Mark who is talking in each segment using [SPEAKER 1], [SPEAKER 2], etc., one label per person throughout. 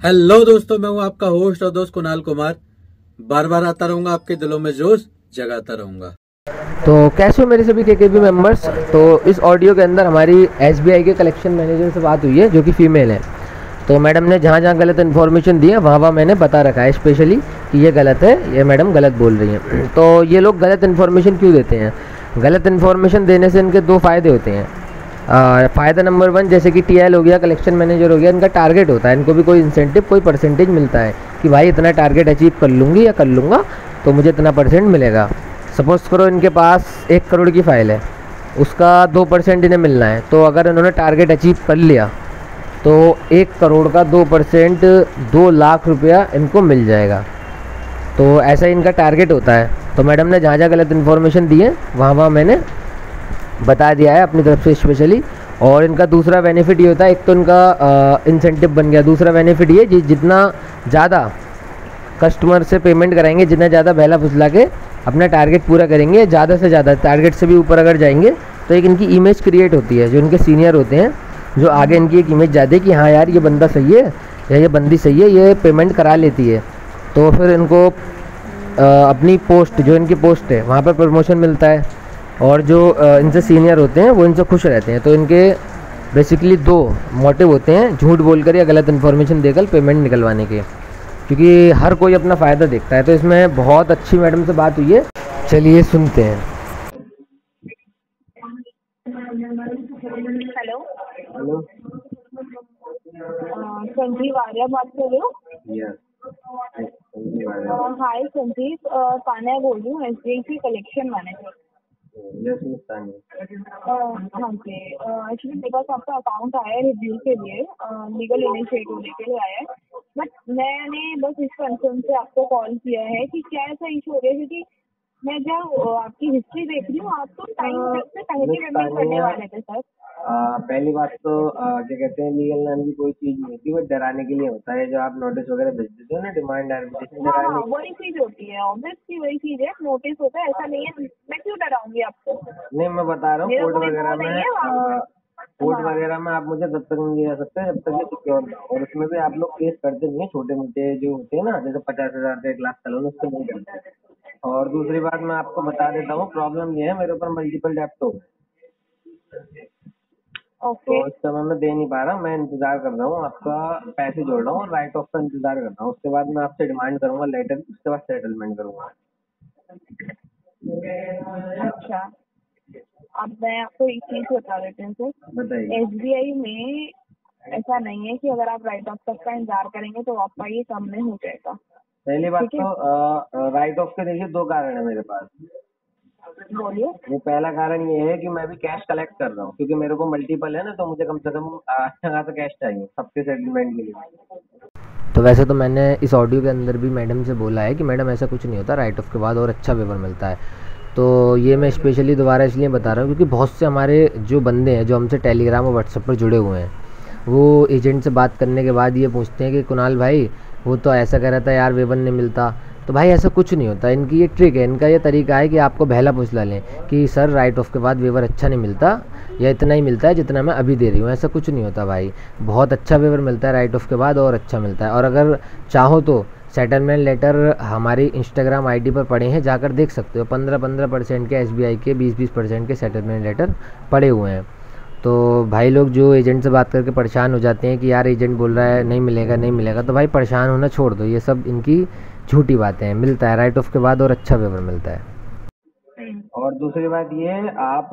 [SPEAKER 1] Hello दोस्तों, मैं हूं आपका होस्ट और दोस्त कुणाल कुमार। बार बार आता रहूंगा, आपके दिलों में जोश जगाता रहूंगा।
[SPEAKER 2] तो कैसे हो मेरे सभी केकेबी मेंबर्स। तो इस ऑडियो के अंदर हमारी एसबीआई के कलेक्शन मैनेजर से बात हुई है, जो कि फ़ीमेल है। तो मैडम ने जहाँ जहाँ गलत इन्फॉर्मेशन दी है वहाँ मैंने बता रखा है स्पेशली कि ये गलत है, ये मैडम गलत बोल रही हैं। तो ये लोग गलत इन्फॉर्मेशन क्यों देते हैं? गलत इन्फॉर्मेशन देने से इनके दो फ़ायदे होते हैं। फ़ायदा नंबर वन, जैसे कि टीएल हो गया, कलेक्शन मैनेजर हो गया, इनका टारगेट होता है, इनको भी कोई इंसेंटिव, कोई परसेंटेज मिलता है कि भाई इतना टारगेट अचीव कर लूँगी या कर लूँगा तो मुझे इतना परसेंट मिलेगा। सपोज़ करो इनके पास 1 करोड़ की फ़ाइल है, उसका 2% इन्हें मिलना है। तो अगर इन्होंने टारगेट अचीव कर लिया तो 1 करोड़ का 2% 2 लाख रुपया इनको मिल जाएगा। तो ऐसा ही इनका टारगेट होता है। तो मैडम ने जहाँ जहाँ गलत इन्फॉर्मेशन दी है वहाँ मैंने बता दिया है अपनी तरफ से स्पेशली। और इनका दूसरा बेनिफिट ये होता है, एक तो इनका इंसेंटिव बन गया, दूसरा बेनिफिट ये जितना ज़्यादा कस्टमर से पेमेंट कराएंगे, जितना ज़्यादा बहला फुसला के अपना टारगेट पूरा करेंगे, ज़्यादा से ज़्यादा टारगेट से भी ऊपर अगर जाएंगे तो एक इनकी इमेज क्रिएट होती है। जो इनके सीनियर होते हैं, जो आगे इनकी एक इमेज जाती है कि हाँ यार ये बंदा सही है या ये बंदी सही है, ये पेमेंट करा लेती है। तो फिर इनको अपनी पोस्ट, जो इनकी पोस्ट है वहाँ पर प्रमोशन मिलता है। और जो इनसे सीनियर होते हैं वो इनसे खुश रहते हैं। तो इनके बेसिकली दो मोटिव होते हैं, झूठ बोलकर या गलत इन्फॉर्मेशन देकर पेमेंट निकलवाने के, क्योंकि हर कोई अपना फ़ायदा देखता है। तो इसमें बहुत अच्छी मैडम से बात हुई है, चलिए सुनते हैं।
[SPEAKER 3] हेलो।
[SPEAKER 2] हेलो।
[SPEAKER 3] संजीव आर्या बात कर रहे हो?
[SPEAKER 2] यस।
[SPEAKER 3] हाय संजीव, तान्या बोल रही हूँ, एसबीआई की collection manager.
[SPEAKER 2] Yes miss Tanya.
[SPEAKER 3] हाँ जी, एक्चुअली मेरे पास आपका अकाउंट आया है रिव्यू के लिए, लीगल इनिशिएटिव लेके आया है। बट मैंने बस इस कंसर्न से आपको कॉल किया है कि क्या ऐसा इशू हो रहा है, क्योंकि मैं जब आपकी हिस्ट्री देख रही हूँ, आप तो टाइम से पहले पेमेंट करने वाले थे सर।
[SPEAKER 2] पहली बात तो क्या कहते हैं, लीगल नाम की कोई चीज़ नहीं होती, वो डराने के लिए होता है। जो आप नोटिस वगैरह भेज देते हो ना, डिमांड एप्लीकेशन,
[SPEAKER 3] हाँ
[SPEAKER 2] डराने।
[SPEAKER 3] हाँ, वही चीज होती है, ऑब्वियसली वही चीज है, नोटिस होता है, ऐसा नहीं है। मैं क्यों डराऊंगी आपको?
[SPEAKER 2] नहीं, मैं बता रहा हूँ
[SPEAKER 3] मेरा
[SPEAKER 2] कोर्ट
[SPEAKER 3] कोई
[SPEAKER 2] वगैरह
[SPEAKER 3] वो
[SPEAKER 2] में,
[SPEAKER 3] नहीं है
[SPEAKER 2] कोर्ट
[SPEAKER 3] हाँ।
[SPEAKER 2] वगैरह में आप मुझे तब तक नहीं जा सकते जब तक ये सिक्योर ना हो। और उसमें भी आप लोग केस करते नहीं है, छोटे मोटे जो होते हैं ना, जैसे 50,000 से 1 लाख चलो, उसको नहीं करते। और दूसरी बात मैं आपको बता देता हूँ, प्रॉब्लम ये है, मेरे ऊपर मल्टीपल डेप्ट हो गए। तो
[SPEAKER 3] ओके।
[SPEAKER 2] इस समय मैं दे नहीं पा रहा, मैं इंतजार कर रहा हूँ, आपका पैसे जोड़ रहा हूँ और राइट ऑफ का इंतजार कर रहा हूँ। उसके बाद मैं आपसे डिमांड करूंगा लेटर, उसके बाद सेटलमेंट करूंगा।
[SPEAKER 3] अच्छा, अब मैं आपको एक चीज बता देती हूँ सर।
[SPEAKER 2] बताइए।
[SPEAKER 3] एसबीआई में ऐसा नहीं है कि अगर आप राइट ऑफ तक का इंतजार करेंगे तो आपका ये कम में हो जाएगा।
[SPEAKER 2] पहली बात
[SPEAKER 3] ठीक है,
[SPEAKER 2] तो राइट ऑफ के देखिए 2 कारण है मेरे पास।
[SPEAKER 3] बोलिए।
[SPEAKER 2] वो पहला कारण ये है कि मैं भी कैश कलेक्ट कर रहा हूँ, क्योंकि मेरे को मल्टीपल है ना, तो मुझे कम से कम अच्छा खासा कैश चाहिए सबके सेटलमेंट के लिए। तो वैसे तो मैंने इस ऑडियो के अंदर भी मैडम से बोला है कि मैडम ऐसा कुछ नहीं होता, राइट ऑफ के बाद और अच्छा वेवर मिलता है। तो ये मैं स्पेशली दोबारा इसलिए बता रहा हूँ क्योंकि बहुत से हमारे जो बंदे हैं, जो हमसे टेलीग्राम और व्हाट्सएप पर जुड़े हुए हैं, वो एजेंट से बात करने के बाद ये पूछते हैं कि कुणाल भाई वो तो ऐसा कह रहा था यार, वेवर नहीं मिलता। तो भाई ऐसा कुछ नहीं होता, इनकी ये ट्रिक है, इनका ये तरीका है कि आपको बहला फुसला लें कि सर राइट ऑफ के बाद वेवर अच्छा नहीं मिलता या इतना ही मिलता है जितना मैं अभी दे रही हूँ। ऐसा कुछ नहीं होता भाई, बहुत अच्छा वेवर मिलता है राइट ऑफ के बाद, और अच्छा मिलता है। और अगर चाहो तो सेटलमेंट लेटर हमारी इंस्टाग्राम आईडी पर पड़े हैं, जाकर देख सकते हो। 15% के एसबीआई के, 20% के सेटलमेंट लेटर पड़े हुए हैं। तो भाई लोग जो एजेंट से बात करके परेशान हो जाते हैं कि यार एजेंट बोल रहा है नहीं मिलेगा नहीं मिलेगा, तो भाई परेशान होना छोड़ दो, ये सब इनकी झूठी बातें हैं। मिलता है राइट ऑफ के बाद और अच्छा वेवर मिलता है। और दूसरी बात ये है, आप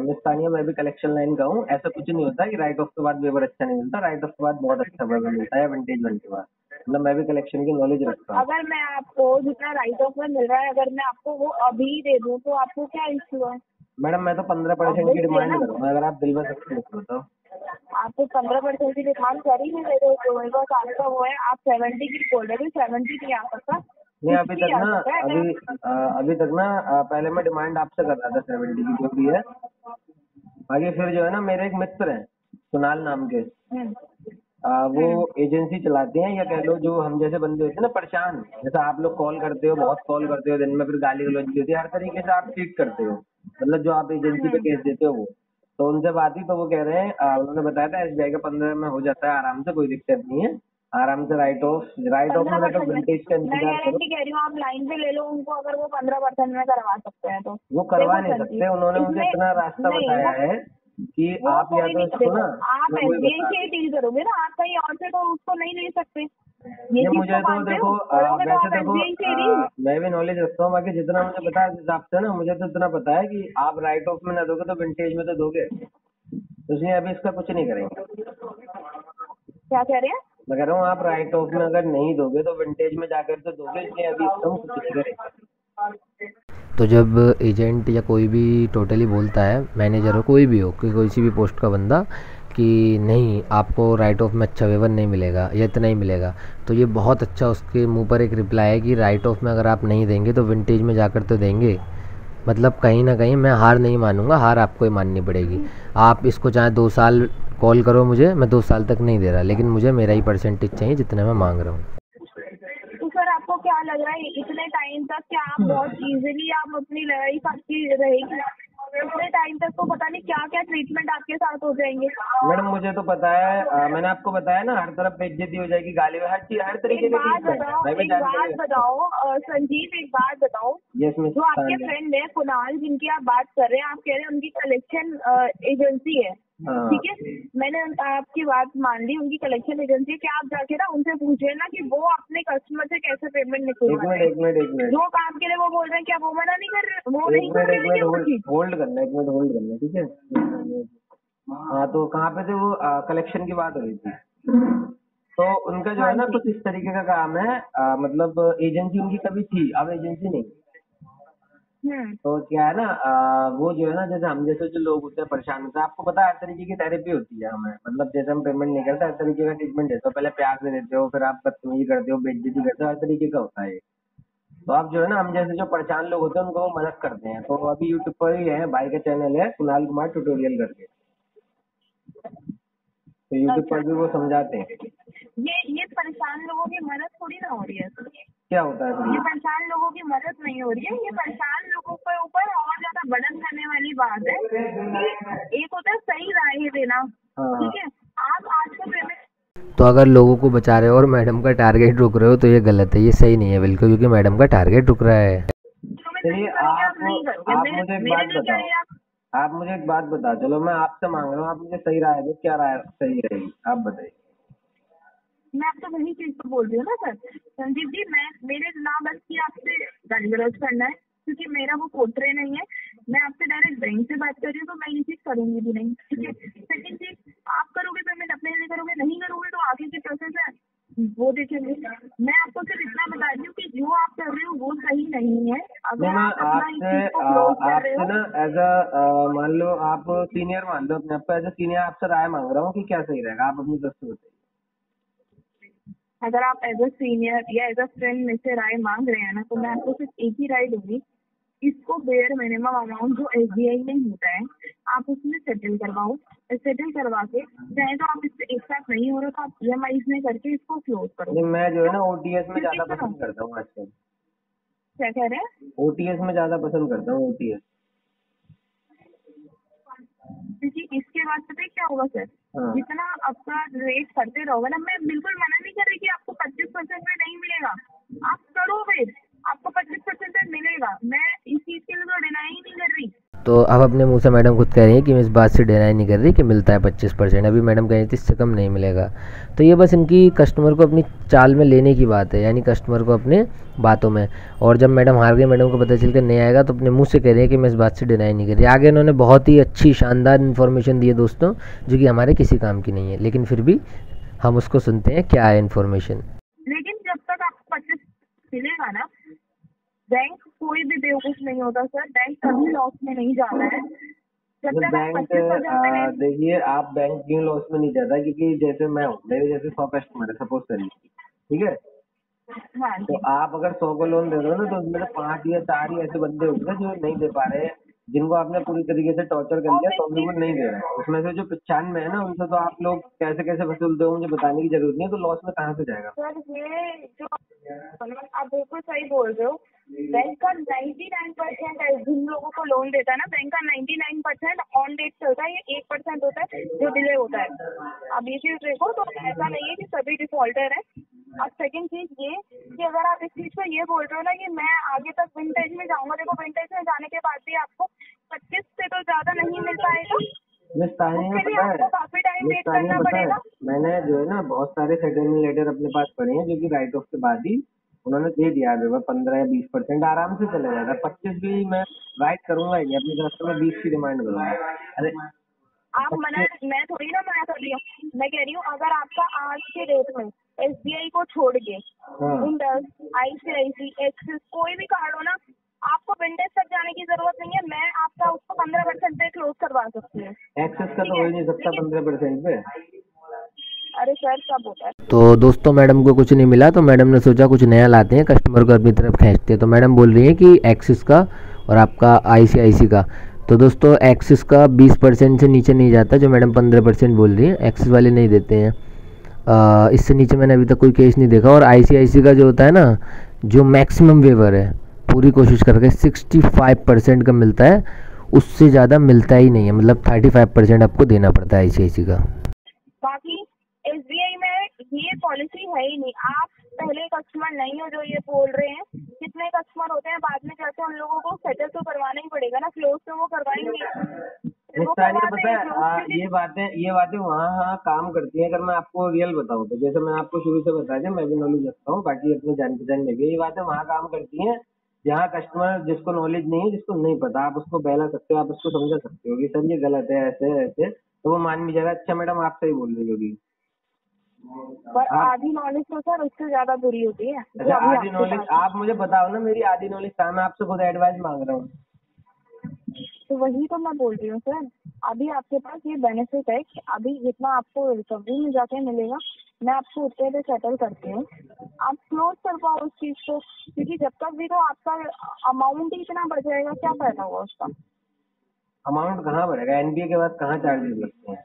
[SPEAKER 2] मिस तानिया, मैं भी कलेक्शन लाइन का हूँ, ऐसा कुछ नहीं होता कि राइट ऑफ के बाद वेवर अच्छा नहीं मिलता। राइट ऑफ के बाद बहुत अच्छा वेवर मिलता है, विंटेज वन के बाद। मतलब मैं भी कलेक्शन की नॉलेज रखता हूँ।
[SPEAKER 3] अगर मैं आपको जितना राइट ऑफ में मिल रहा है, अगर मैं आपको वो अभी दे दूँ तो आपको क्या इश्यू है?
[SPEAKER 2] मैडम मैं तो 15% की
[SPEAKER 3] ऑब्वियसली है
[SPEAKER 2] डिमांड
[SPEAKER 3] ना,
[SPEAKER 2] करूँगा, अगर आप दिल में सकते हो तो।
[SPEAKER 3] आपको 15% की डिमांड कर ही नहीं रहे हो, मेरे पास आपका वो है, आप 70 की बोल रहे थे, 70 नहीं आ सकता,
[SPEAKER 2] नहीं, अभी तक
[SPEAKER 3] 60 आ
[SPEAKER 2] ना,
[SPEAKER 3] सकता है अगर
[SPEAKER 2] अभी अभी तक ना, पहले मैं डिमांड आपसे कर रहा था 70 की, जो भी है। आगे फिर जो है ना, मेरे एक मित्र हैं कुणाल नाम के, वो
[SPEAKER 3] हम्म,
[SPEAKER 2] एजेंसी चलाते हैं, या कह लो जो हम जैसे बंदे होते हैं ना परेशान, जैसा आप लोग कॉल करते हो, बहुत कॉल करते हो दिन में, फिर गाली गलौज भी होती है, हर तरीके से आप ट्रीट करते हो, मतलब जो आप एजेंसी पे केस देते हो वो। तो उनसे बात ही, तो वो कह रहे हैं, उन्होंने बताया था एसबीआई का 15 में हो जाता है आराम से, कोई दिक्कत नहीं है। आराम से राइट ऑफ में तो विंटेज का
[SPEAKER 3] मैं
[SPEAKER 2] इंतजार करो।
[SPEAKER 3] गारंटी कह रही हूँ, आप लाइन पे ले लो उनको, अगर वो 15% में करवा सकते हैं तो
[SPEAKER 2] वो करवा नहीं
[SPEAKER 3] देखो
[SPEAKER 2] सकते, उन्होंने मुझे
[SPEAKER 3] इसमें
[SPEAKER 2] इतना रास्ता
[SPEAKER 3] नहीं,
[SPEAKER 2] बताया है कि
[SPEAKER 3] वो
[SPEAKER 2] आप या
[SPEAKER 3] कोई
[SPEAKER 2] तो
[SPEAKER 3] नहीं
[SPEAKER 2] इसको
[SPEAKER 3] देखो,
[SPEAKER 2] ना,
[SPEAKER 3] आप
[SPEAKER 2] मैं वही
[SPEAKER 3] एसबीआई
[SPEAKER 2] बता
[SPEAKER 3] से ही डील करोगे ना, आप कहीं और से तो उसको नहीं ले सकते। ये
[SPEAKER 2] ये
[SPEAKER 3] चीज
[SPEAKER 2] मुझे
[SPEAKER 3] तो
[SPEAKER 2] तो
[SPEAKER 3] मानते
[SPEAKER 2] देखो
[SPEAKER 3] हो, करोगे तो
[SPEAKER 2] वैसे
[SPEAKER 3] आप
[SPEAKER 2] देखो
[SPEAKER 3] एसबीआई से ही डील।
[SPEAKER 2] मैं भी नॉलेज रखता हूँ, बाकी जितना मुझे पता है उस हिसाब से ना, मुझे तो इतना पता है कि आप राइट ऑफ में ना दोगे तो विंटेज में तो दोगे, तो इसलिए अभी इसका कुछ नहीं करेंगे।
[SPEAKER 3] क्या कह रहे हैं?
[SPEAKER 2] मैं कह रहा हूँ आप राइट ऑफ में अगर नहीं दोगे तो विंटेज में जाकर तो दोगे, इसलिए अभी इसका हम कुछ नहीं करेंगे। तो जब एजेंट या कोई भी टोटली बोलता है, मैनेजर हो कोई भी हो, कि कोई भी पोस्ट का बंदा, कि नहीं आपको राइट ऑफ में अच्छा वेवर नहीं मिलेगा या इतना ही मिलेगा, तो ये बहुत अच्छा उसके मुंह पर एक रिप्लाई है कि राइट ऑफ में अगर आप नहीं देंगे तो विंटेज में जाकर तो देंगे। मतलब कहीं ना कहीं मैं हार नहीं मानूंगा, हार आपको ही माननी पड़ेगी। आप इसको चाहे 2 साल कॉल करो मुझे, मैं 2 साल तक नहीं दे रहा, लेकिन मुझे मेरा ही परसेंटेज चाहिए जितना मैं मांग रहा हूँ।
[SPEAKER 3] तो सर आपको क्या लग रहा है इतने टाइम तक क्या आप बहुत इजीली आप अपनी लाइफ आपकी रहेगी? इतने टाइम तक तो पता नहीं क्या क्या ट्रीटमेंट आपके साथ हो जाएंगे।
[SPEAKER 2] मैडम मुझे तो पता है, मैंने आपको बताया ना, हर तरफ बेइज्जती हो जाएगी, गाली, हर चीज, हर तरीके
[SPEAKER 3] एक
[SPEAKER 2] की
[SPEAKER 3] बात
[SPEAKER 2] ट्रीटमेंट
[SPEAKER 3] बताओ,
[SPEAKER 2] मैं भी जानकारी रखता हूँ।
[SPEAKER 3] संजीव एक बात बताओ,
[SPEAKER 2] यस मिस
[SPEAKER 3] जो आपके फ्रेंड है कुणाल जिनकी आप बात कर रहे हैं, आप कह रहे हैं उनकी कलेक्शन एजेंसी है,
[SPEAKER 2] हाँ।
[SPEAKER 3] ठीक है, मैंने आपकी बात मान ली, उनकी कलेक्शन एजेंसी है, क्या आप जाके ना उनसे पूछे ना कि वो अपने कस्टमर से कैसे पेमेंट निकलवाते हैं?
[SPEAKER 2] एक मिनट
[SPEAKER 3] जो काम के लिए वो बोल रहे हैं क्या वो मना नहीं कर रहे, वो नहीं कर रहे हैं वो चीज?
[SPEAKER 2] होल्ड करना, एक मिनट होल्ड करना, ठीक है। हाँ तो कहाँ पे थे वो, कलेक्शन की बात हो रही थी। तो उनका जो
[SPEAKER 3] हाँ
[SPEAKER 2] है ना
[SPEAKER 3] जी।
[SPEAKER 2] कुछ इस तरीके का काम है, मतलब एजेंसी उनकी कभी थी, अब एजेंसी नहीं। तो क्या है ना, वो जो है ना, जैसे हम जैसे जो लोग होते हैं परेशान होते हैं, आपको पता है हर तरीके की थेरेपी होती है हमें, मतलब जैसे हम पेमेंट नहीं करते हर तरीके का ट्रीटमेंट देते हो, पहले प्यार से देते हो, फिर आप बदतमीजी करते हो, बेइज्जती करते हो, हर तरीके का होता है ये। तो आप जो है ना, हम जैसे जो परेशान लोग होते हैं उनको वो मदद करते हैं। तो अभी यूट्यूब पर ही है, भाई का चैनल है कुणाल कुमार ट्यूटोरियल करके, तो यूट्यूब पर भी वो समझाते हैं।
[SPEAKER 3] ये परेशान लोगों की मदद थोड़ी ना हो रही है सर।
[SPEAKER 2] क्या होता है
[SPEAKER 3] ये
[SPEAKER 2] फिर?
[SPEAKER 3] परेशान लोगों की मदद नहीं हो रही है, ये परेशान लोगों के ऊपर और ज्यादा बर्डन करने वाली बात है कि एक होता है सही राय देना,
[SPEAKER 2] हाँ।
[SPEAKER 3] ठीक है, आप आज को पेमेंट,
[SPEAKER 2] तो अगर लोगों को बचा रहे हो और मैडम का टारगेट रुक रहे हो तो ये गलत है, ये सही नहीं है बिल्कुल, क्योंकि मैडम का टारगेट रुक रहा है। चलिए आप मुझे एक बात बताओ, आप मुझे एक बात बताओ, चलो मैं आपसे मांग रहा हूँ, आप मुझे सही राय दो, क्या राय सही रहेगी आप बताइए।
[SPEAKER 3] मैं आपको वही चीज तो बोल रही हूँ ना सर, संजीव जी, मेरे ना बस की आपसे गाली गलौज करना है, क्योंकि मेरा वो पोर्ट्रे नहीं है, मैं आपसे डायरेक्ट बैंक से बात कर रही हूँ, तो मैं ये चीज करूंगी भी नहीं, ठीक है। सेकंड चीज, आप करोगे पेमेंट अपने लिए करोगे, नहीं करोगे तो आगे की प्रोसेस है वो देखेंगे। मैं आपको सिर्फ इतना बता रही हूँ कि जो आप कर रहे हो वो सही नहीं है। अगर आप अपना इस चीज को क्लोज कर रहे हो,
[SPEAKER 2] ना एज अ मान लो आप सीनियर मान लो अपने आप को, एज अ सीनियर आपसे राय मांग रहा हूँ कि क्या सही रहेगा, आप अपनी तरफ से बताइए।
[SPEAKER 3] अगर आप एज अ सीनियर या एज अ फ्रेंड में से राय मांग रहे हैं ना, तो मैं आपको सिर्फ एक ही राय दूंगी, इसको बेयर मिनिमम अमाउंट जो एसबीआई में होता है आप उसमें सेटल करवाओ, सेटल करवा के चाहे तो आप इससे एक साथ नहीं हो रहे तो आप ईएमआई में करके इसको क्लोज करो।
[SPEAKER 2] मैं जो है ना ओटीएस में ज्यादा पसंद करता हूँ आजकल।
[SPEAKER 3] क्या कह रहे हैं?
[SPEAKER 2] ओटीएस में ज्यादा पसंद करता हूँ, ओटीएस।
[SPEAKER 3] क्योंकि इसके बाद पता है क्या होगा सर, जितना आपका रेट करते रहोगे ना, मैं बिल्कुल मना नहीं कर रही कि आपको 25% में नहीं मिलेगा, आप करो फिर, आपको 25% में मिलेगा, मैं इस चीज के लिए तो डिनाई ही नहीं कर रही। तो अब अपने मुंह से मैडम खुद कह रही है कि मैं इस बात से डिनाई नहीं कर रही कि मिलता है 25%, अभी मैडम कह रही थी इससे कम नहीं मिलेगा। तो ये बस इनकी कस्टमर को अपनी चाल में लेने की बात है, यानी कस्टमर को अपने बातों में। और जब मैडम हार गई, मैडम को पता चल कर नहीं आएगा, तो अपने मुंह से कह रही है कि मैं इस बात से डिनाई नहीं कर रही। आगे इन्होंने बहुत ही अच्छी शानदार इन्फॉर्मेशन दी है दोस्तों, जो कि हमारे किसी काम की नहीं है, लेकिन फिर भी हम उसको सुनते हैं क्या है इन्फॉर्मेशन। लेकिन जब तक आपको 25 मिलेगा ना, बैंक कोई भी बेवकूफ नहीं होता सर, बैंक कभी लॉस में नहीं जाता है। जब तक
[SPEAKER 2] बैंक देखिए, आप बैंक क्यों लॉस में नहीं जाता, क्योंकि जैसे मैं हूँ, मेरे जैसे 100 कस्टमर है सपोज करिए, ठीक है।
[SPEAKER 3] हाँ,
[SPEAKER 2] तो आप अगर 100 को लोन दे रहे हो ना, तो उसमें से 5 या 4 ही ऐसे बंदे होंगे जो नहीं दे पा रहे हैं, जिनको आपने पूरी तरीके से टॉर्चर कर लिया तो भी वो नहीं दे रहे हैं। उसमें से जो 95 है ना, उनसे तो आप लोग कैसे कैसे वसूलते हो मुझे बताने की जरूरत नहीं है, तो लॉस में कहाँ से जाएगा
[SPEAKER 3] सर? ये जो आप बिल्कुल सही बोल रहे हो, बैंक का 99% है जिन लोगों को लोन देता है ना, बैंक का 99% ऑन डेट चलता है, ये 1% होता है जो डिले होता है। अब ये चीज देखो, तो ऐसा नहीं है कि सभी डिफॉल्टर है, अब सेकंड चीज ये कि अगर आप इस चीज को ये बोल रहे हो ना कि मैं आगे तक विंटेज में जाऊंगा, देखो विंटेज में जाने के बाद भी आपको 25 से तो ज्यादा नहीं मिल पाएगा,
[SPEAKER 4] मिस तानिया
[SPEAKER 3] उसके लिए
[SPEAKER 4] पता है,
[SPEAKER 3] आपको काफी टाइम
[SPEAKER 4] मिस
[SPEAKER 3] वेट
[SPEAKER 4] तानिया
[SPEAKER 3] करना
[SPEAKER 4] पता है,
[SPEAKER 3] पड़ेगा।
[SPEAKER 4] मैंने जो है ना बहुत सारे सेटलमेंट लेटर अपने पास पड़े हैं जो कि राइट ऑफ के बाद ही उन्होंने दे दिया है। 15 या 20% आराम से चले जाएगा। 25 भी मैं राइट करूंगा ही नहीं अपनी तरफ से, मैं 20 की डिमांड करूंगा। अरे
[SPEAKER 3] आप मना, मैं थोड़ी ना मना कर रही हूँ, मैं कह रही हूँ अगर आपका आज के डेट में SBI को छोड़ के इंडस, ICICI, एक्सिस कोई भी कार्ड हो ना, आपको विंटेज तक जाने की जरूरत नहीं है, मैं आपका उसको 15% पे क्लोज करवा सकती हूँ।
[SPEAKER 4] एक्सेस का तो हो ही नहीं सकता 15% पे।
[SPEAKER 3] अरे सर सब होता है।
[SPEAKER 2] तो दोस्तों मैडम को कुछ नहीं मिला तो मैडम ने सोचा कुछ नया लाते हैं, कस्टमर को अपनी तरफ खींचते हैं। तो मैडम बोल रही है कि एक्सिस का और आपका ICICI का। तो दोस्तों एक्सिस का 20% से नीचे नहीं जाता, जो मैडम 15% बोल रही है, एक्सिस वाले नहीं देते हैं। इससे नीचे मैंने अभी तक कोई केस नहीं देखा। और ICICI का जो होता है ना, जो मैक्सिमम वेवर है, पूरी कोशिश करके 65% का मिलता है, उससे ज़्यादा मिलता ही नहीं है। मतलब 35% आपको देना पड़ता है ICICI का।
[SPEAKER 3] बाकी SBI में ये पॉलिसी है ही नहीं। आप पहले कस्टमर नहीं हो जो ये बोल रहे हैं, कितने कस्टमर होते हैं बाद में जाके उन लोगों को सेटल तो करवाना ही पड़ेगा ना, क्लोज तो वो करवाएंगे।
[SPEAKER 4] मिस तानिया पता है, ये बातें वहाँ काम करती हैं। अगर मैं आपको रियल बताऊँ तो जैसे मैं आपको शुरू से बता दिया, मैं भी नॉलेज रखता हूँ, बाकी अपने जान पहचान में भी ये बातें वहाँ काम करती हैं जहाँ कस्टमर जिसको नॉलेज नहीं है, जिसको नहीं पता, आप उसको बहला सकते हो, आप उसको समझा सकते हो कि सर ये गलत है, ऐसे ऐसे, तो वो मान भी जाएगा। अच्छा मैडम आप सही बोल रही होगी।
[SPEAKER 3] पर आधी नॉलेज तो सर उससे ज्यादा बुरी होती है।
[SPEAKER 4] अच्छा आधी नॉलेज आप मुझे बताओ ना, मेरी आधी नॉलेज कहाँ, मैं आपसे खुद एडवाइस मांग रहा हूँ।
[SPEAKER 3] तो वही तो मैं बोल रही हूँ सर, अभी आपके पास ये बेनिफिट है कि अभी जितना आपको रिकवरी में जाके मिलेगा, मैं आपको उतने पे सेटल करती हूँ, आप क्लोज कर पाओ उस चीज को, क्योंकि जब तक भी तो आपका अमाउंट ही इतना बढ़ जाएगा, क्या फायदा होगा उसका।
[SPEAKER 4] अमाउंट कहाँ बढ़ेगा, NPA के बाद कहाँ चार्जेस लगते हैं?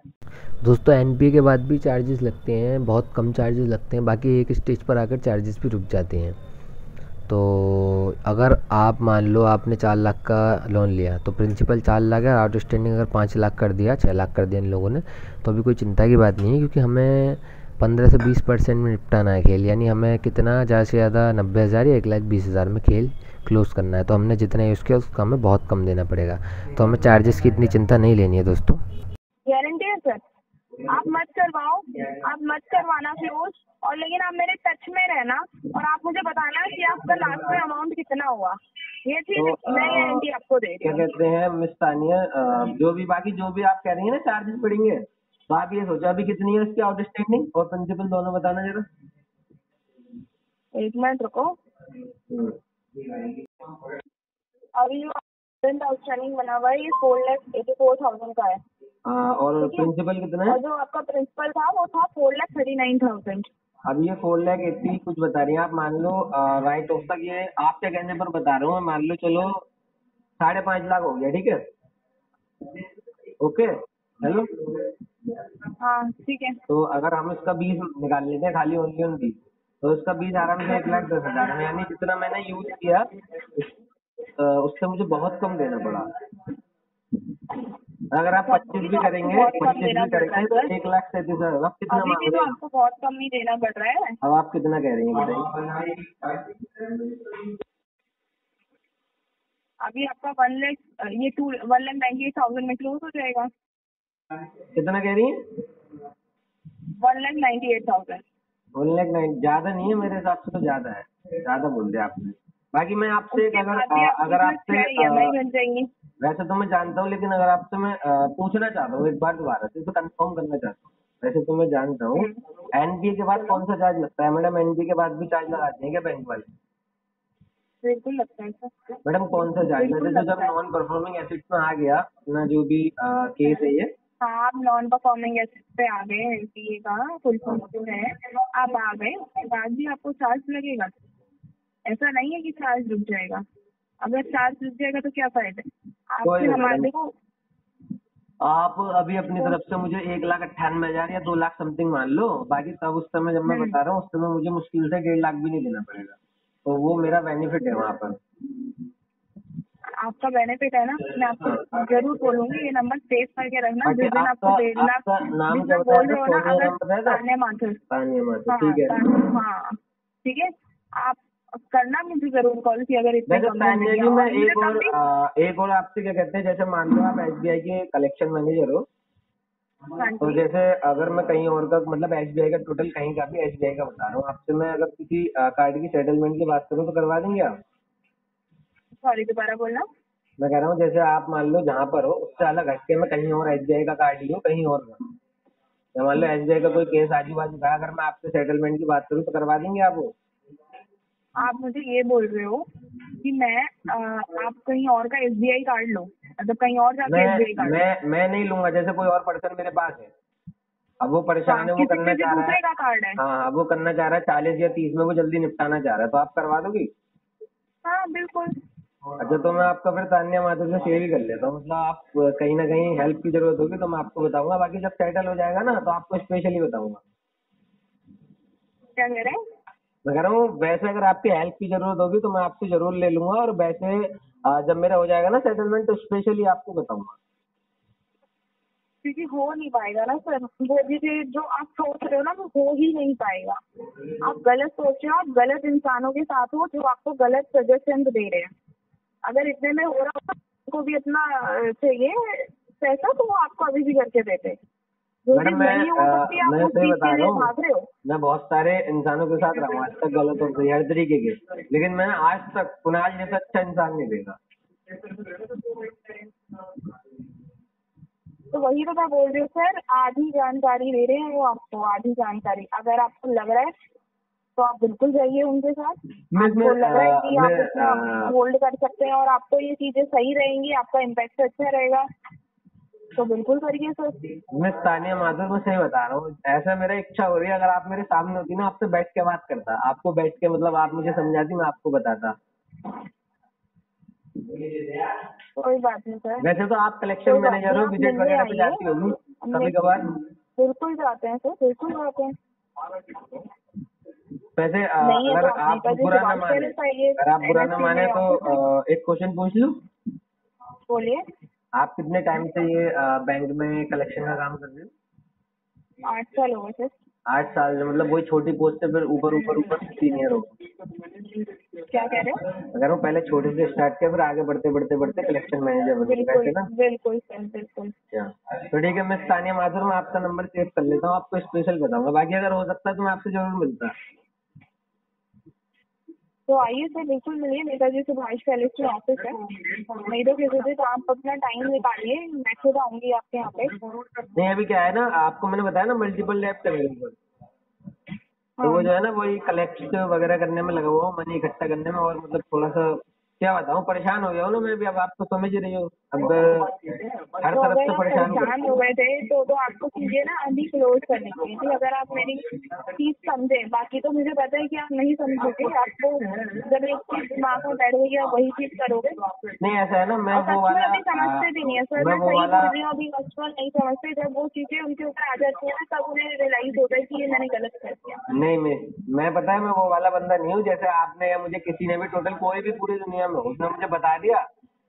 [SPEAKER 2] दोस्तों NPA के बाद भी चार्जेस लगते हैं, बहुत कम चार्जेस लगते हैं, बाकी एक स्टेज पर आकर चार्जेस भी रुक जाते हैं। तो अगर आप मान लो आपने 4 लाख का लोन लिया, तो प्रिंसिपल 4 लाख है, आउटस्टैंडिंग अगर 5 लाख कर दिया, 6 लाख कर दिया इन लोगों ने, तो अभी कोई चिंता की बात नहीं है, क्योंकि हमें 15 से 20% में निपटाना है खेल। यानी हमें कितना ज़्यादा से ज़्यादा 90,000 या 1,20,000 में खेल क्लोज करना है। तो हमने जितना यूज़ किया उसका हमें बहुत कम देना पड़ेगा, तो हमें चार्जेस की इतनी चिंता नहीं लेनी है दोस्तों।
[SPEAKER 3] गारंटी है सर, आप मत करवाओ, आप मत करवाना क्लोज, और लेकिन आप मेरे टच में रहना और आप मुझे बताना कि आपका लास्ट में अमाउंट कितना हुआ। ये चीज
[SPEAKER 4] तो
[SPEAKER 3] मैं गारंटी आपको दे रही
[SPEAKER 4] क्या
[SPEAKER 3] हूँ।
[SPEAKER 4] कहते हैं मिस तानिया, जो भी आप कह रही है ना चार्जेस पड़ेंगे, तो आप ये सोचो अभी कितनी है उसकी आउटस्टैंडिंग और प्रिंसिपल दोनों बताना जरा।
[SPEAKER 3] एक मिनट रुको, अभी जो आउटस्टैंडिंग बना हुआ है ये 4,84,000 का है।
[SPEAKER 4] और प्रिंसिपल कितना है?
[SPEAKER 3] और जो आपका प्रिंसिपल था वो था 4,39,000।
[SPEAKER 4] अब ये 4,80,000 कुछ बता रही हैं आप। मान लो राइट ऑफ तक ये आपके कहने पर बता रहा हूँ मैं, मान लो चलो 5.5 लाख हो गया, ठीक है? ओके हेलो,
[SPEAKER 3] हाँ ठीक है।
[SPEAKER 4] तो अगर हम इसका 20 निकाल लेते हैं खाली ओनली ऑन 20, तो इसका 20 आराम से 1,10,000 में, यानी जितना मैंने यूज किया उससे मुझे बहुत कम देना पड़ा। अगर आप 25 भी करेंगे तो 1,37,000। अब कितना
[SPEAKER 3] अभी
[SPEAKER 4] मांग
[SPEAKER 3] भी
[SPEAKER 4] रहे
[SPEAKER 3] तो
[SPEAKER 4] हैं?
[SPEAKER 3] आपको बहुत कम ही देना पड़ रहा है।
[SPEAKER 4] अब आप कितना कह रही हैं बताइए?
[SPEAKER 3] अभी आपका 1,98,000 में क्लोज हो जाएगा।
[SPEAKER 4] कितना कह रही हैं?
[SPEAKER 3] 1,98,000।
[SPEAKER 4] 1,09,000 ज्यादा नहीं है मेरे हिसाब से, तो ज्यादा है, ज्यादा बोल दिया आपने। बाकी मैं आपसे अगर आपसे वैसे तो मैं जानता हूँ, लेकिन अगर आपसे मैं पूछना चाहता हूँ एक बार दोबारा से, तो कंफर्म करना चाहता हूँ। वैसे तो मैं जानता हूँ NPA के बाद कौन सा चार्ज लगता है मैडम? NPA के बाद भी चार्ज लगाते हैं क्या बैंक वाले?
[SPEAKER 3] बिल्कुल लगता है सर।
[SPEAKER 4] मैडम कौन सा चार्ज? जैसे जब नॉन परफॉर्मिंग एसेट्स में आ गया अपना जो भी केस है ये,
[SPEAKER 3] हाँ आप नॉन परफॉर्मिंग एसेट पे आ गए, NPA का फुल फॉर्म जो है आप आ गए, उसके बाद भी आपको चार्ज लगेगा। ऐसा नहीं है कि चार्ज रुक जाएगा। अगर चार्ज रुक जाएगा तो क्या फायदा आपसे हमारे। देखो
[SPEAKER 4] आप अभी अपनी तरफ से मुझे 1,98,000 या 2 लाख समथिंग मान लो, बाकी तब उस समय जब मैं बता रहा हूँ उस समय मुझे मुश्किल से 1.5 लाख भी नहीं देना पड़ेगा, तो वो मेरा बेनिफिट है वहाँ पर।
[SPEAKER 3] आपका बेनिफिट है ना, मैं आपको जरूर बोलूंगी ये नंबर सेव करके रखना। जिस दिन आपको 1.5 लाख
[SPEAKER 4] नाम
[SPEAKER 3] जितना बोल रहे हो ना, अगर तान्या माथुर,
[SPEAKER 4] तानिया माथुर, ठीक है।
[SPEAKER 3] हाँ ठीक है, आप करना मुझे जरूर कॉल की अगर इतने
[SPEAKER 4] वैसे
[SPEAKER 3] कम
[SPEAKER 4] तान्या जी,
[SPEAKER 3] और
[SPEAKER 4] मैं
[SPEAKER 3] मुझे तब भी
[SPEAKER 4] एक और आपसे क्या कहते हैं, जैसे मान लो आप एसबीआई के कलेक्शन मैनेजर हो,
[SPEAKER 3] हाँ
[SPEAKER 4] तो
[SPEAKER 3] जी,
[SPEAKER 4] जैसे अगर मैं कहीं और का मतलब एसबीआई का टोटल कहीं का भी एसबीआई का बता रहा हूँ आपसे, मैं अगर किसी कार्ड की सेटलमेंट की बात करूँ तो करवा देंगे आप?
[SPEAKER 3] सॉरी दोबारा बोलना।
[SPEAKER 4] मैं कह रहा हूँ जैसे आप मान लो जहाँ पर हो उससे अलग हट के मैं कहीं और एसबीआई का कार्ड लूँ कहीं और का, या मान लो एसबीआई का कोई केस आजू बाजू का, अगर मैं आपसे सेटलमेंट की बात करूँ तो करवा देंगे आप वो?
[SPEAKER 3] आप मुझे ये बोल रहे हो कि आप कहीं और का एसबीआई कार्ड लो, मतलब कहीं और जाके एसबीआई कार्ड लो?
[SPEAKER 4] मैं नहीं लूंगा, जैसे कोई और पर्सन मेरे पास है, अब वो
[SPEAKER 3] हाँ,
[SPEAKER 4] परेशान है, वो
[SPEAKER 3] किसी
[SPEAKER 4] करना
[SPEAKER 3] किसी
[SPEAKER 4] चाह रहा है।
[SPEAKER 3] दूसरे का कार्ड है।
[SPEAKER 4] हाँ, अब वो करना चाह रहा है 40 या 30 में, वो जल्दी निपटाना चाह रहा है, तो आप करवा दोगी?
[SPEAKER 3] हाँ बिल्कुल।
[SPEAKER 4] अच्छा, तो मैं आपका फिर तान्या माधुर से शेयर ही कर लेता हूँ, मतलब आप कहीं ना कहीं हेल्प की जरूरत होगी तो मैं आपको बताऊंगा, बाकी जब सेटल हो जाएगा ना तो आपको स्पेशली बताऊंगा।
[SPEAKER 3] क्या कह रहे हैं?
[SPEAKER 4] मैं कह रहा हूँ वैसे अगर आपकी हेल्प की जरूरत होगी तो मैं आपसे जरूर ले लूंगा, और वैसे जब मेरा हो जाएगा ना सेटलमेंट तो स्पेशली आपको बताऊंगा।
[SPEAKER 3] क्योंकि हो नहीं पाएगा ना सर, वो चीजें जो आप सोच रहे हो ना वो हो ही नहीं पाएगा। आप गलत सोच रहे हो, आप गलत इंसानों के साथ हो जो आपको गलत सजेशन दे रहे हैं। अगर इतने में हो रहा होता को भी इतना चाहिए पैसा तो वो आपको अभी भी करके देते। जो
[SPEAKER 4] मैडम,
[SPEAKER 3] चीज नहीं हो सकती आप
[SPEAKER 4] मैं
[SPEAKER 3] उस
[SPEAKER 4] सही
[SPEAKER 3] चीज
[SPEAKER 4] बता
[SPEAKER 3] के
[SPEAKER 4] रहा
[SPEAKER 3] लिए
[SPEAKER 4] हूँ,
[SPEAKER 3] भाग रहे हो।
[SPEAKER 4] मैं बहुत सारे इंसानों के साथ रहा हूँ आज तक, गलत और सही हर तरीके के, लेकिन मैं आज तक कुणाल जैसा अच्छा इंसान नहीं देखा।
[SPEAKER 3] तो वही तो मैं बोल रही हूँ सर, आधी जानकारी दे रहे हैं वो आपको, आधी जानकारी। अगर आपको लग रहा है तो आप बिल्कुल जाइए उनके साथ। आपको लग रहा है कि आप इतना होल्ड कर सकते हैं और आपको ये चीजें सही रहेंगी, आपका इम्पैक्ट अच्छा रहेगा, तो बिल्कुल करिए सर।
[SPEAKER 4] मिस तानिया माथुर, मैं सही बता रहा हूँ, ऐसा मेरा इच्छा हो रही है, अगर आप मेरे सामने होती ना आपसे बैठ के बात करता, आपको बैठ के मतलब आप मुझे समझाती, मैं आपको बताता।
[SPEAKER 3] कोई बात नहीं सर,
[SPEAKER 4] वैसे तो आप कलेक्शन
[SPEAKER 3] कोई बात
[SPEAKER 4] मैनेजर
[SPEAKER 3] नहीं,
[SPEAKER 4] हो,
[SPEAKER 3] आप
[SPEAKER 4] विजिट
[SPEAKER 3] मिलने
[SPEAKER 4] वगैरह पे
[SPEAKER 3] आइए।
[SPEAKER 4] जाती होगी कभी
[SPEAKER 3] हमने
[SPEAKER 4] कभार।
[SPEAKER 3] बिल्कुल जाते हैं सर, बिल्कुल जाते हैं।
[SPEAKER 4] वैसे
[SPEAKER 3] नहीं है
[SPEAKER 4] अगर
[SPEAKER 3] तो आप
[SPEAKER 4] आप
[SPEAKER 3] नेताजी
[SPEAKER 4] बुरा ना
[SPEAKER 3] सुभाष
[SPEAKER 4] माने,
[SPEAKER 3] पैलेस आइए,
[SPEAKER 4] अगर आप बुरा ना
[SPEAKER 3] एनएससी
[SPEAKER 4] माने
[SPEAKER 3] में
[SPEAKER 4] तो
[SPEAKER 3] ऑफिस है।
[SPEAKER 4] एक क्वेश्चन पूछ लूं?
[SPEAKER 3] बोलिए।
[SPEAKER 4] आप कितने टाइम से ये बैंक में कलेक्शन का काम कर रहे हो?
[SPEAKER 3] 8 साल हो गए सर।
[SPEAKER 4] 8 साल से, मतलब वही छोटी पोस्ट से फिर ऊपर ऊपर ऊपर सीनियर हो?
[SPEAKER 3] क्या कह रहे हो?
[SPEAKER 4] अगर वो पहले छोटे से स्टार्ट किया फिर आगे बढ़ते बढ़ते बढ़ते कलेक्शन मैनेजर बन गए,
[SPEAKER 3] बिल्कुल
[SPEAKER 4] वैसे ना?
[SPEAKER 3] बिल्कुल सर, बिल्कुल।
[SPEAKER 4] अच्छा, तो ठीक है मिस तानिया माथुर, मैं आपका नंबर सेव कर लेता हूँ, आपको स्पेशल बताऊंगा, बाकी अगर हो सकता है तो मैं आपसे जरूर मिलता।
[SPEAKER 3] तो आइए सर, बिल्कुल मिलिए, नेताजी सुभाष पैलेस में ऑफिस है। नहीं तो किसी दिन आप अपना टाइम निकालिए, मैं खुद आऊंगी आपके यहाँ पे।
[SPEAKER 4] नहीं, अभी क्या है ना, आपको मैंने बताया ना मल्टीपल लैब्स अवेलेबल, तो वो
[SPEAKER 3] हाँ।
[SPEAKER 4] जो है ना वही कलेक्ट वगैरह करने में लगा हुआ हूँ, मनी इकट्ठा करने में, और मतलब थोड़ा सा क्या बताऊँ, परेशान हो गया हूँ ना मैं भी, अब आप तो समझ ही रही हो, अब हर
[SPEAKER 3] तो
[SPEAKER 4] तरफ
[SPEAKER 3] अगर
[SPEAKER 4] से
[SPEAKER 3] आप
[SPEAKER 4] परेशान
[SPEAKER 3] परेशान हो
[SPEAKER 4] करते
[SPEAKER 3] गए थे तो आपको चीजें ना अभी क्लोज करनी चाहिए थी। अगर आप मेरी चीज समझे, बाकी तो मुझे पता है कि आप नहीं समझोगे। आपको जब एक चीज दिमाग में बैठ गई आप वही चीज करोगे।
[SPEAKER 4] नहीं, ऐसा है ना, मैं
[SPEAKER 3] और
[SPEAKER 4] वो
[SPEAKER 3] कस्टमर
[SPEAKER 4] वाला
[SPEAKER 3] अभी समझते भी नहीं है सर,
[SPEAKER 4] मैं
[SPEAKER 3] मैं
[SPEAKER 4] वो
[SPEAKER 3] सही
[SPEAKER 4] वाला
[SPEAKER 3] बोल रही हूँ। अभी कस्टमर नहीं समझते, जब वो चीजें उनके ऊपर आ जाती है ना तब उन्हें रियलाइज होता है कि ये मैंने गलत कर दिया।
[SPEAKER 4] नहीं, मैं पता है मैं वो वाला बंदा नहीं हूँ, जैसे आपने या मुझे किसी ने भी, टोटल कोई भी पूरी दुनिया में हो, उसने मुझे बता दिया,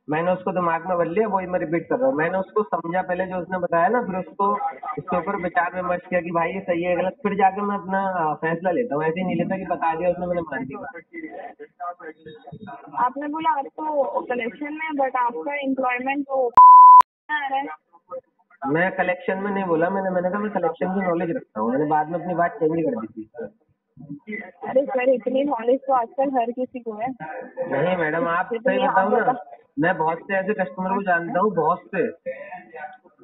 [SPEAKER 4] मैंने उसको दिमाग में भर लिया, वही मैं रिपीट कर रहा हूँ। मैंने उसको समझा पहले जो उसने बताया ना, फिर उसको उसके ऊपर विचार विमर्श किया कि भाई ये सही है गलत, फिर जाके मैं अपना फैसला लेता हूँ, ऐसे ही नहीं लेता कि बता दिया उसने मैंने मान ली।
[SPEAKER 3] आपने बोला आप तो कलेक्शन में, बट आपका एम्प्लॉयमेंट तो आ रहा है।
[SPEAKER 4] मैं कलेक्शन में नहीं बोला, मैंने कहा मैं कलेक्शन की नॉलेज रखता हूँ, मैंने बाद में अपनी बात चेंज कर दी थी।
[SPEAKER 3] अरे सर, इतनी नॉलेज तो आजकल हर किसी को है।
[SPEAKER 4] नहीं मैडम, आप सही
[SPEAKER 3] जितनी आप
[SPEAKER 4] बताऊँ ना,
[SPEAKER 3] बता।
[SPEAKER 4] मैं बहुत से ऐसे कस्टमर को जानता हूँ, बहुत से,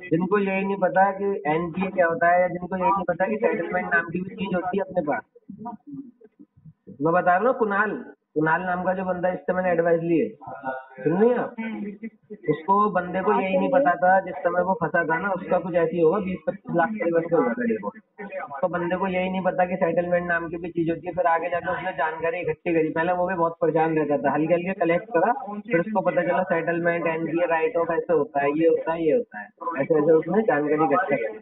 [SPEAKER 4] जिनको यही नहीं पता कि एनपीए क्या होता है, या जिनको यही नहीं पता कि सेटलमेंट नाम की भी चीज होती है अपने पास। मैं बता रहा हूँ ना, कुणाल कुणाल नाम का जो बंदा, जिससे मैंने एडवाइस ली है, सुन रही हैं आप? उसको बंदे को
[SPEAKER 3] हाँ
[SPEAKER 4] यही नहीं
[SPEAKER 3] सही है।
[SPEAKER 4] पता था, जिस समय वो फंसा था ना, उसका कुछ ऐसी होगा 20-25 लाख करीबन का हुआ था देखो। तो बंदे को यही नहीं पता कि सेटलमेंट नाम की भी चीज होती है, फिर आगे जाकर उसने जानकारी इकट्ठी करी, पहले वो भी बहुत परेशान रहता था, हल्के हल्के कलेक्ट करा, फिर उसको पता चला सेटलमेंट एनपीए राइट ऑफ ऐसे होता है, ये होता है, ये होता है, ऐसे ऐसे उसने जानकारी इकट्ठा करी।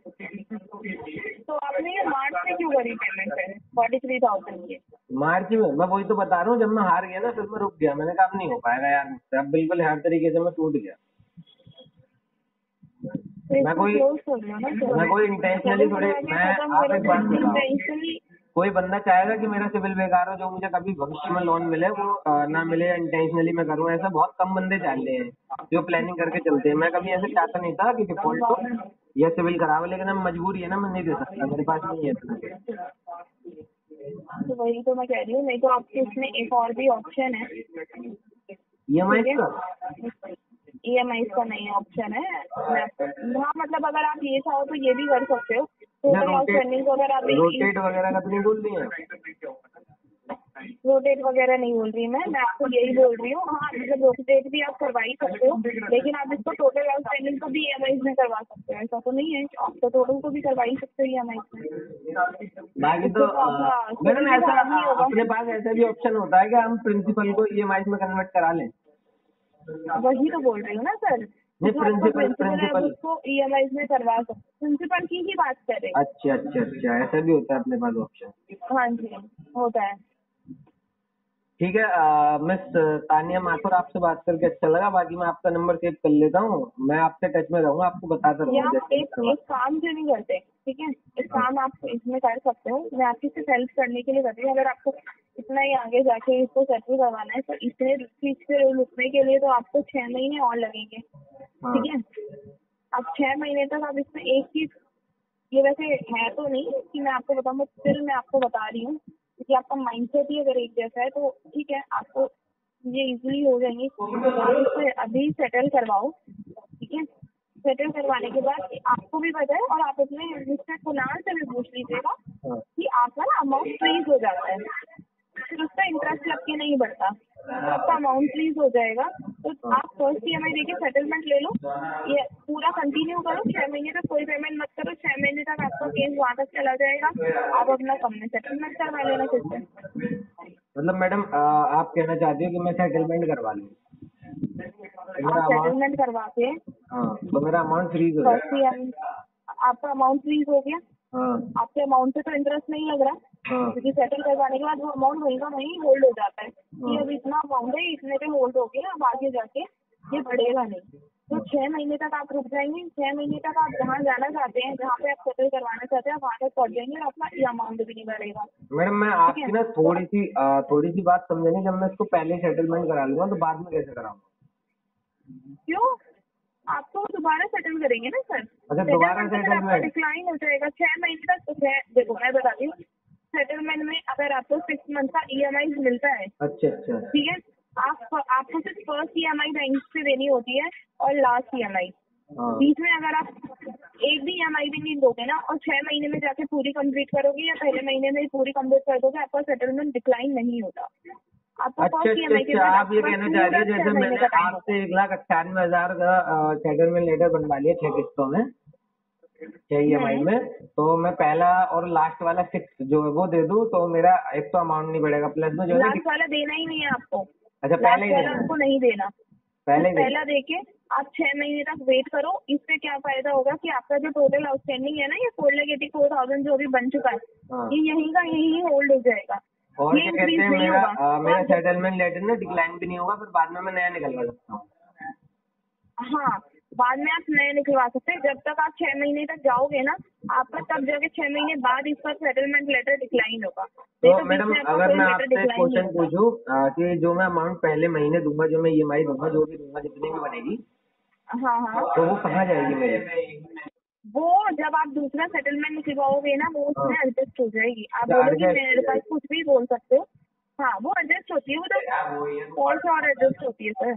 [SPEAKER 3] तो आपने ये मार्च में क्यों करी पेमेंट है 43,000 की?
[SPEAKER 4] मार्च में, मैं वही तो बता रहा हूँ, जब मैं हार गया ना फिर मैं रुक गया, मैंने कहा अब नहीं हो पाएगा यार मुझसे, अब बिल्कुल हर तरीके से मैं टूट गया।
[SPEAKER 3] तो
[SPEAKER 4] मैं
[SPEAKER 3] इसको
[SPEAKER 4] कोई
[SPEAKER 3] क्लोज कर लो ना सर।
[SPEAKER 4] मैं कोई इंटेंशनली थोड़ी, मैं आप एक बात बताओ,
[SPEAKER 3] इंटेंशनली
[SPEAKER 4] कोई बंदा चाहेगा कि मेरा सिविल बेकार हो, जो मुझे कभी भविष्य में लोन मिले वो ना मिले, इंटेंशनली मैं करूँ, ऐसा बहुत कम बंदे चाहते हैं जो प्लानिंग करके चलते हैं। मैं कभी ऐसे चाहता नहीं था कि डिफॉल्ट हो या सिविल खराब है, लेकिन अब मजबूरी है ना, मैं नहीं दे सकता, मेरे पास नहीं है इतना।
[SPEAKER 3] तो वही तो मैं कह रही हूँ, नहीं तो आपके इसमें एक और भी ऑप्शन है।
[SPEAKER 4] EMI का
[SPEAKER 3] EMI का नहीं ऑप्शन है। हाँ मतलब अगर आप ये चाहो तो ये भी कर सकते हो। टोटल आउटस्टैंडिंग को अगर आप
[SPEAKER 4] रोटेट वगैरह का तो नहीं बोल रही है?
[SPEAKER 3] रोटेट वगैरह नहीं बोल रही मैं आपको यही बोल रही हूँ। हाँ मतलब रोटेट भी आप करवा ही सकते हो, लेकिन आप इसको टोटल आउटस्टैंडिंग को भी EMI में करवा सकते हो, ऐसा तो नहीं है। आप तो टोटल को भी करवा ही सकते हो EMI में।
[SPEAKER 4] बाकी तो मैडम ऐसा अपने पास ऐसा भी ऑप्शन होता है कि हम प्रिंसिपल को EMI में कन्वर्ट करा लें।
[SPEAKER 3] वही तो बोल रही हूँ ना सर, प्रिंसिपल उसको EMI में करवा सकते, प्रिंसिपल की ही बात कर रहे हैं।
[SPEAKER 4] अच्छा ऐसा भी होता है अपने पास ऑप्शन?
[SPEAKER 3] हाँ जी होता है।
[SPEAKER 4] ठीक है, मिस तानिया माथुर, आपसे बात करके अच्छा लगा। बाकी मैं आपका नंबर सेव कर लेता हूँ, मैं आपसे टच में रहूंगा, आपको बताता रहूंगा।
[SPEAKER 3] एक काम क्यों नहीं करते, ठीक है, एक काम आप इसमें कर सकते हो, मैं आपकी सिर्फ हेल्प करने के लिए कर रही हूँ। अगर आपको इतना ही आगे जाके इसको सेटल करवाना है तो इतने चीज से रुकने के लिए तो आपको 6 महीने और लगेंगे, ठीक है। अब 6 महीने तक आप इसमें एक चीज, ये वैसे है तो नहीं कि मैं आपको बताऊँ, बट फिर मैं आपको बता रही हूँ क्योंकि आपका माइंडसेट ही अगर एक जैसा है तो ठीक है, आपको ये इजीली हो जाएंगे। आप इसे अभी सेटल करवाओ, ठीक है। सेटल करवाने के बाद आपको भी पता है, और आप अपने मिस्टर कुणाल से भी पूछ लीजिएगा कि आपका ना अमाउंट फ्रीज हो जाता है, फिर उसका इंटरेस्ट लग के नहीं बढ़ता, आपका अमाउंट फ्रीज हो जाएगा। तो आप फर्स्ट EMI देके सेटलमेंट ले लो, ये पूरा कंटिन्यू करो, 6 महीने तक कोई पेमेंट मत करो, 6 महीने तक आपका केस वहाँ तक चला जाएगा, आप अपना कम में सेटलमेंट करवा लेना फिर से।
[SPEAKER 4] मतलब मैडम आप कहना चाहती हो कि मैं सेटलमेंट करवा लूँ?
[SPEAKER 3] आप सेटलमेंट करवा के
[SPEAKER 4] तो मेरा अमाउंट फ्रीज हो जाएगा?
[SPEAKER 3] आपका अमाउंट फ्रीज हो गया, आपके अमाउंट पे तो इंटरेस्ट नहीं लग रहा, क्योंकि सेटल करवाने के बाद वो अमाउंट वहीं का वहीं होल्ड हो जाता है कि अब इतना अमाउंट है, इतने पे होल्ड हो गया, अब आगे जाके ये बढ़ेगा नहीं। तो 6 महीने तक आप रुक जाएंगे, 6 महीने तक आप जहाँ जाना चाहते हैं, जहाँ पे आप सेटल करवाना चाहते हैं, वहाँ तक पहुँच जाएंगे और आपका ये अमाउंट भी नहीं बढ़ेगा।
[SPEAKER 4] मैडम मैं आपकी ना थोड़ी सी बात समझेंगे, जब मैं इसको पहले सेटलमेंट करा लूंगा तो बाद में कैसे कराऊंगा?
[SPEAKER 3] क्यों, आपको दोबारा सेटल करेंगे ना सर।
[SPEAKER 4] अच्छा दोबारा सेटलमेंट
[SPEAKER 3] डिक्लाइन हो जाएगा 6 महीने तक। तो देखो मैं बताती हूँ, सेटलमेंट में अगर आपको 6 मंथ का EMI मिलता है,
[SPEAKER 4] अच्छा
[SPEAKER 3] ठीक है, आपको सिर्फ फर्स्ट EMI बैंक से देनी होती है और लास्ट EMI। बीच में अगर आप एक भी EMI भी नहीं दोगे ना और 6 महीने में जाके पूरी कंप्लीट करोगे या पहले महीने में पूरी कंप्लीट कर दोगे, आपका सेटलमेंट डिक्लाइन नहीं होता। आपको फर्स्ट EMI के बाद
[SPEAKER 4] आप ये कहना चाह रहे हैं जैसे मैंने आपसे 1,98,000 का सेटलमेंट लेटर बनवा लिया 6 किस्तों में, 6 EMI में, तो मैं पहला और लास्ट वाला 6 जो है वो दे दूं तो मेरा एक तो अमाउंट नहीं बढ़ेगा, प्लस में जो
[SPEAKER 3] लास्ट वाला देना ही नहीं है आपको।
[SPEAKER 4] अच्छा पहले ही
[SPEAKER 3] आपको नहीं देना, पहला देके आप 6 महीने तक वेट करो। इससे क्या फायदा होगा कि आपका जो टोटल आउटस्टैंडिंग है ना, ये 4,84,000 जो अभी बन चुका है, ये यहीं का यहीं होल्ड हो जाएगा।
[SPEAKER 4] और क्या कहते हैं, मेरा सेटलमेंट लेटर ना डिक्लाइन भी नहीं होगा, फिर बाद में मैं नया निकलवा सकता हूँ।
[SPEAKER 3] हाँ बाद में आप नया निकलवा सकते हैं, जब तक आप 6 महीने तक जाओगे ना, आपका तब जाके 6 महीने बाद इसका सेटलमेंट लेटर डिक्लाइन होगा।
[SPEAKER 4] तो मैडम अगर मैं आपसे क्वेश्चन पूछूं कि जो मैं अमाउंट पहले महीने दूंगा, जो मैं EMI दूंगा, जो भी दूंगा, जितनी भी बनेगी,
[SPEAKER 3] हाँ
[SPEAKER 4] तो वो कहाँ जाएगी मेरी?
[SPEAKER 3] वो जब आप दूसरा सेटलमेंट निकलवाओगे ना, वो उसमें एडजस्ट हो जाएगी। आप बोलोगे मेरे पास कुछ भी बोल सकते हो, हाँ वो एडजस्ट होती है, वो तो कॉल से और एडजस्ट होती है सर।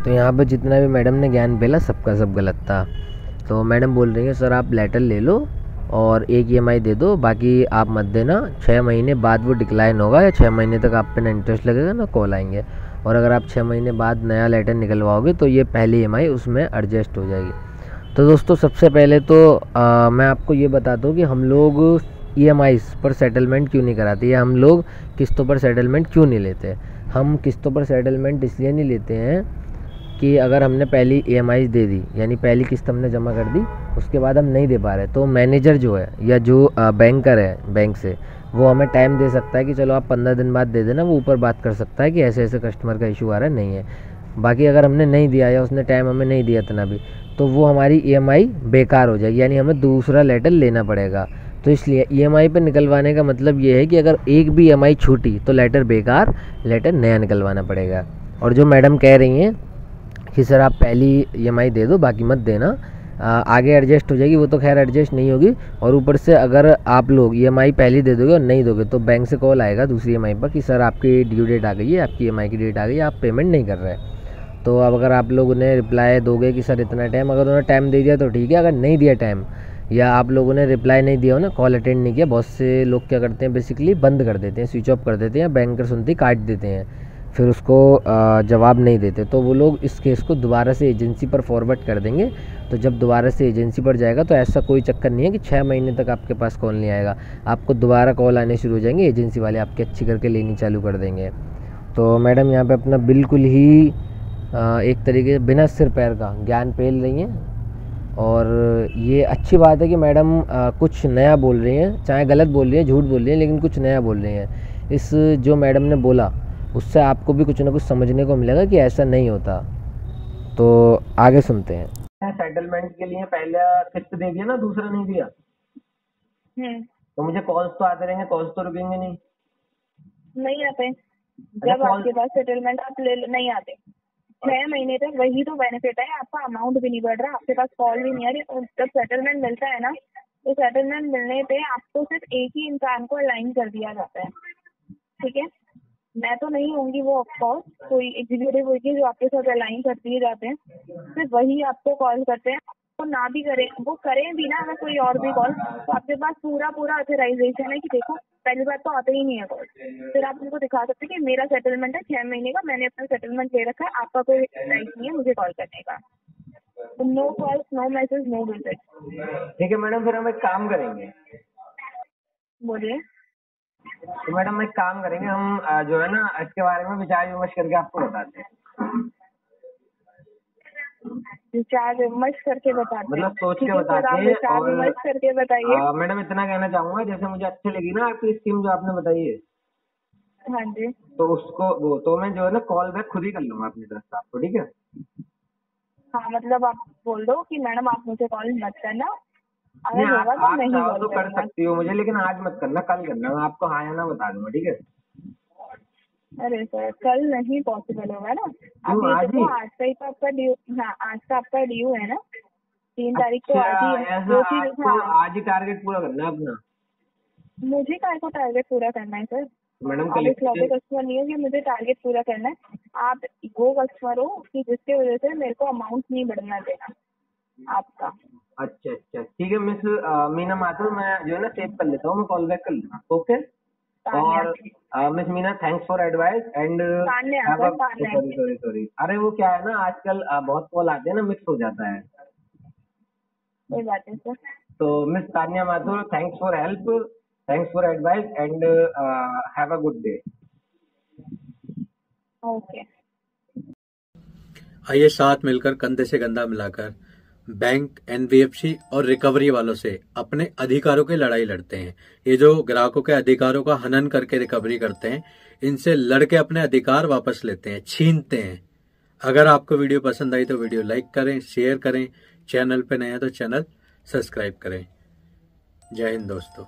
[SPEAKER 2] तो यहाँ पर जितना भी मैडम ने ज्ञान बोला सबका सब गलत था। तो मैडम बोल रही है सर आप लेटर ले लो और एक EMI दे दो, बाकी आप मत देना, 6 महीने बाद वो डिक्लाइन होगा या 6 महीने तक आप पे ना इंटरेस्ट लगेगा ना कॉल आएंगे, और अगर आप 6 महीने बाद नया लेटर निकलवाओगे तो ये पहली EMI उसमें एडजस्ट हो जाएगी। तो दोस्तों सबसे पहले तो मैं आपको ये बताता हूँ कि हम लोग EMIs पर सेटलमेंट क्यों नहीं कराते, या हम लोग किस्तों पर सेटलमेंट क्यों नहीं लेते। हम किस्तों पर सेटलमेंट इसलिए नहीं लेते हैं कि अगर हमने पहली EMI दे दी, यानी पहली किस्त हमने जमा कर दी, उसके बाद हम नहीं दे पा रहे, तो मैनेजर जो है या जो बैंकर है बैंक से, वो हमें टाइम दे सकता है कि चलो आप 15 दिन बाद दे देना, वो ऊपर बात कर सकता है कि ऐसे ऐसे कस्टमर का इशू आ रहा है, नहीं है। बाकी अगर हमने नहीं दिया या उसने टाइम हमें नहीं दिया इतना भी, तो वो हमारी EMI बेकार हो जाएगी, यानी हमें दूसरा लेटर लेना पड़ेगा। तो इसलिए EMI पे निकलवाने का मतलब ये है कि अगर एक भी EMI छूटी तो लेटर बेकार, लेटर नया निकलवाना पड़ेगा। और जो मैडम कह रही हैं कि सर आप पहली EMI दे दो बाकी मत देना, आगे एडजस्ट हो जाएगी, वो तो खैर एडजस्ट नहीं होगी। और ऊपर से अगर आप लोग EMI पहली दे दोगे और नहीं दोगे तो बैंक से कॉल आएगा दूसरी EMI पर कि सर आपकी ड्यू डेट आ गई है, आपकी EMI की डेट आ गई है, आप पेमेंट नहीं कर रहे। तो अब अगर आप लोग उन्हें रिप्लाई दोगे कि सर इतना टाइम, अगर उन्होंने टाइम दे दिया तो ठीक है, अगर नहीं दिया टाइम या आप लोगों ने रिप्लाई नहीं दिया, उन्हें कॉल अटेंड नहीं किया, बहुत से लोग क्या करते हैं बेसिकली बंद कर देते हैं, स्विच ऑफ कर देते हैं, बैंकर सुनते ही काट देते हैं, फिर उसको जवाब नहीं देते। तो वो लोग इस केस को दोबारा से एजेंसी पर फॉरवर्ड कर देंगे। तो जब दोबारा से एजेंसी पर जाएगा तो ऐसा कोई चक्कर नहीं है कि 6 महीने तक आपके पास कॉल नहीं आएगा, आपको दोबारा कॉल आने शुरू हो जाएंगे, एजेंसी वाले आपकी अच्छी करके लेनी चालू कर देंगे। तो मैडम यहाँ पे अपना बिल्कुल ही एक तरीके से बिना सिर पैर का ज्ञान पेल रही हैं। और ये अच्छी बात है कि मैडम कुछ नया बोल रही हैं, चाहे गलत बोल रही हैं, झूठ बोल रही हैं, लेकिन कुछ नया बोल रही हैं। इस जो मैडम ने बोला उससे आपको भी कुछ ना कुछ समझने को मिलेगा कि ऐसा नहीं होता। तो आगे सुनते हैं।
[SPEAKER 4] सेटलमेंट के लिए पहला किस्त दे दिया ना, दूसरा नहीं दिया, तो मुझे कॉल्स तो आते रहेंगे, कॉल्स तो रुकेंगे
[SPEAKER 3] नहीं आते। जब आपके पास सेटलमेंट आप नहीं आते 6 महीने तक, वही तो बेनिफिट है, आपका अमाउंट भी नहीं बढ़ रहा, आपके पास कॉल भी नहीं आ रही। और जब सेटलमेंट मिलता है ना, तो सेटलमेंट मिलने पे आपको सिर्फ एक ही इंसान को अलाइन कर दिया जाता है, ठीक है। मैं तो नहीं होंगी वो, ऑफकोर्स कोई एग्जीक्यूटिव होगी जो आपके साथ अलाइन कर दिए जाते हैं, सिर्फ वही आपको कॉल करते हैं। तो ना भी करें, वो करें भी ना अगर कोई और भी कॉल, तो आपके पास पूरा ऑथराइजेशन है कि देखो पहली बात तो आते ही नहीं है कॉल, फिर आप उनको दिखा सकते हैं कि मेरा सेटलमेंट है 6 महीने का, मैंने अपना सेटलमेंट ले रखा है, आपका कोई राइट नहीं है मुझे कॉल करने का। No calls, no message, no visit.
[SPEAKER 4] ठीक है मैडम, फिर हम एक काम करेंगे।
[SPEAKER 3] बोलिए।
[SPEAKER 4] तो मैडम एक काम करेंगे, हम जो है ना इसके बारे में विचार विमर्श करके आपको बताते हैं।
[SPEAKER 3] विचार विमर्श करके बताते हैं,
[SPEAKER 4] मतलब सोच के बताते हैं।
[SPEAKER 3] विचार विमर्श करके बताइए।
[SPEAKER 4] मैडम इतना कहना चाहूंगा, जैसे मुझे अच्छी लगी ना आपकी स्कीम जो आपने बताई है,
[SPEAKER 3] हाँ जी,
[SPEAKER 4] तो उसको वो तो मैं जो है ना कॉल बैक खुद ही कर लूंगा अपनी तरफ से आपको, ठीक है।
[SPEAKER 3] हाँ मतलब आप बोल दो कि मैडम आप मुझे कॉल मत करना, अगर
[SPEAKER 4] नहीं,
[SPEAKER 3] होगा तो
[SPEAKER 4] आप
[SPEAKER 3] नहीं
[SPEAKER 4] चाहो
[SPEAKER 3] कॉल
[SPEAKER 4] तो कर
[SPEAKER 3] करूंगा।
[SPEAKER 4] सकती हो मुझे, लेकिन आज मत करना, कल करना, मैं आपको हाँ या ना बता दूंगा, ठीक है।
[SPEAKER 3] अरे सर कल नहीं पॉसिबल होगा ना,
[SPEAKER 4] क्यों,
[SPEAKER 3] अभी
[SPEAKER 4] आज ही?
[SPEAKER 3] देखो आज का ही तो आपका ड्यू, हाँ आज का आपका ड्यू है ना, 3 तारीख को आज ही है।
[SPEAKER 4] ऐसा आज ही टारगेट पूरा करना है अपना।
[SPEAKER 3] मुझे काय को टारगेट पूरा करना है सर,
[SPEAKER 4] मैडम
[SPEAKER 3] आप इकलौते कस्टमर नहीं हो कि मुझे टारगेट पूरा करना है, आप वो कस्टमर हो कि जिसके वजह से मेरे को अमाउंट नहीं बढ़ना देना आपका।
[SPEAKER 4] अच्छा ठीक है मिस मीना माथुर, मैं जो है ना सेव कर लेता हूँ, मैं कॉल बैक कर लूंगा, ओके। और miss Meena thanks for advice and sorry. अरे वो क्या है ना, आजकल बहुत कॉल आते हैं ना, मिक्स हो जाता है।
[SPEAKER 3] कोई बात नहीं सर।
[SPEAKER 4] तो miss Tanya Mathur, thanks for help, thanks for advice and have a good day.
[SPEAKER 3] Okay.
[SPEAKER 1] आइए साथ मिलकर कंधे से कंधा मिलाकर बैंक, NBFC और रिकवरी वालों से अपने अधिकारों की लड़ाई लड़ते हैं। ये जो ग्राहकों के अधिकारों का हनन करके रिकवरी करते हैं, इनसे लड़के अपने अधिकार वापस लेते हैं, छीनते हैं। अगर आपको वीडियो पसंद आई तो वीडियो लाइक करें, शेयर करें, चैनल पे नए हैं तो चैनल सब्सक्राइब करें। जय हिंद दोस्तों।